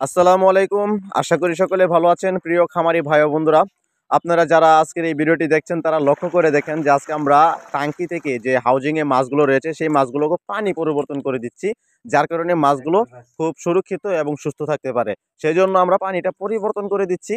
আসসালামু আলাইকুম। আশা করি সকলে ভালো আছেন। প্রিয় খামারি ভাই ও বন্ধুরা, আপনারা যারা আজকের এই ভিডিওটি দেখছেন তারা লক্ষ্য করে দেখেন যে আজকে আমরা টাঙ্কি থেকে যে হাউজিং এ মাছগুলো রয়েছে সেই মাছগুলোকে পানি পরিবর্তন করে দিচ্ছি, যার কারণে মাছগুলো খুব সুরক্ষিত এবং সুস্থ থাকতে পারে। সেই জন্য আমরা পানিটা পরিবর্তন করে দিচ্ছি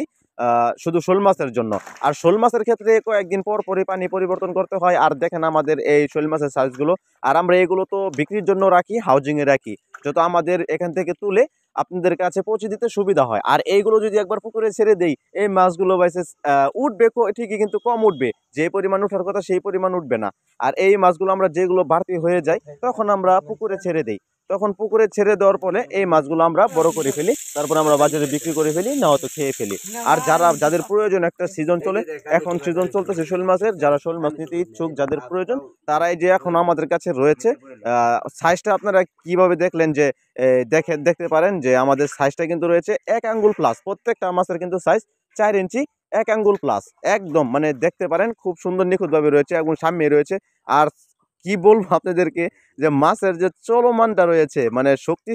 শুধু শোল মাছের জন্য। আর শোল মাছের ক্ষেত্রে কয়েকদিন পর পরই পানি পরিবর্তন করতে হয়। আর দেখেন আমাদের এই শোল মাছের সাইজগুলো, আর আমরা এগুলো তো বিক্রির জন্য রাখি, হাউজিং এ রাখি, যত আমাদের এখান থেকে তুলে আপনাদের কাছে পৌঁছে দিতে সুবিধা হয়। আর এইগুলো যদি একবার পুকুরে ছেড়ে দেই, এই মাছগুলো বাইসে উঠবে ঠিকই, কিন্তু কম উঠবে। যে পরিমাণ উঠার কথা সেই পরিমাণ উঠবে না। আর এই মাছগুলো আমরা যেগুলো বাড়তি হয়ে যায় তখন আমরা পুকুরে ছেড়ে দেই। তখন পুকুরে ছেড়ে দেওয়ার পরে এই মাছগুলো আমরা বড় করে ফেলি, তারপর আমরা বাজারে বিক্রি করে ফেলি, না হয়তো খেয়ে ফেলি। আর যাদের প্রয়োজন, একটা সিজন চলে, এখন সিজন চলতেছে শোল মাছের, যারা শোল মাছ নিতে ইচ্ছুক, যাদের প্রয়োজন, তারাই যে এখন আমাদের কাছে রয়েছে। সাইজটা আপনারা কিভাবে দেখলেন যে দেখতে পারেন যে আমাদের সাইজটা কিন্তু রয়েছে 1 আঙ্গুল প্লাস। প্রত্যেকটা মাছের কিন্তু সাইজ 4 ইঞ্চি 1 আঙ্গুল প্লাস। একদম মানে দেখতে পারেন খুব সুন্দর নিখুঁতভাবে রয়েছে এবং সামনে রয়েছে। আর কি বলবো আপনাদেরকে, যে মাছের যে চলমানটা রয়েছে, মানে শক্তি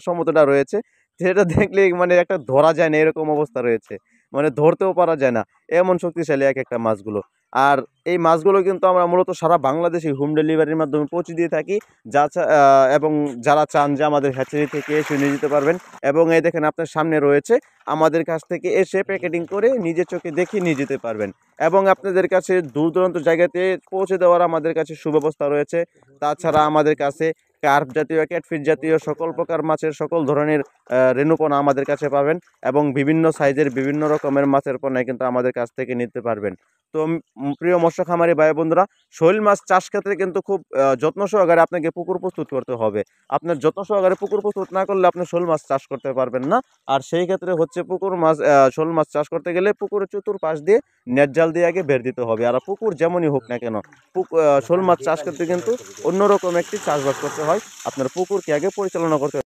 সমতাটা রয়েছে, সেটা দেখলে মানে একটা ধরা যায় না এরকম অবস্থা রয়েছে। মানে ধরতেও পারা যায় না, এমন শক্তিশালী এক একটা মাছগুলো। আর এই মাছগুলো কিন্তু আমরা মূলত সারা বাংলাদেশে হোম ডেলিভারির মাধ্যমে পৌঁছে দিয়ে থাকি। এবং যারা চান যে আমাদের হ্যাচারি থেকে এসে নিয়ে যেতে পারবেন। এবং এই দেখেন আপনার সামনে রয়েছে, আমাদের কাছ থেকে এসে প্যাকেটিং করে নিজের চোখে দেখে নিয়ে যেতে পারবেন। এবং আপনাদের কাছে দূর দূরান্ত জায়গাতে পৌঁছে দেওয়ার আমাদের কাছে সুব্যবস্থা রয়েছে। তাছাড়া আমাদের কাছে কার্প জাতীয়, ক্যাটফিশ জাতীয় সকল প্রকার মাছের সকল ধরনের রেণুপনা আমাদের কাছে পাবেন। এবং বিভিন্ন সাইজের বিভিন্ন রকমের মাছের পণ্য কিন্তু আমাদের কাছ থেকে নিতে পারবেন। তো প্রিয় মৎস্য খামারি ভাই বন্ধুরা, শৈল মাছ চাষ ক্ষেত্রে কিন্তু খুব যত্ন সহকারে আপনাকে পুকুর প্রস্তুত করতে হবে। আপনার যত্ন সহকারে পুকুর প্রস্তুত না করলে আপনি শোল মাছ চাষ করতে পারবেন না। আর সেই ক্ষেত্রে হচ্ছে শোল মাছ চাষ করতে গেলে পুকুরের চতুর্পাশ দিয়ে নেট জাল দিয়ে আগে বের দিতে হবে। আর পুকুর যেমনই হোক না কেন, শোল মাছ চাষ করতে কিন্তু অন্যরকম একটি চাষবাস করতে হয়। আপনার পুকুরকে আগে পরিচালনা করতে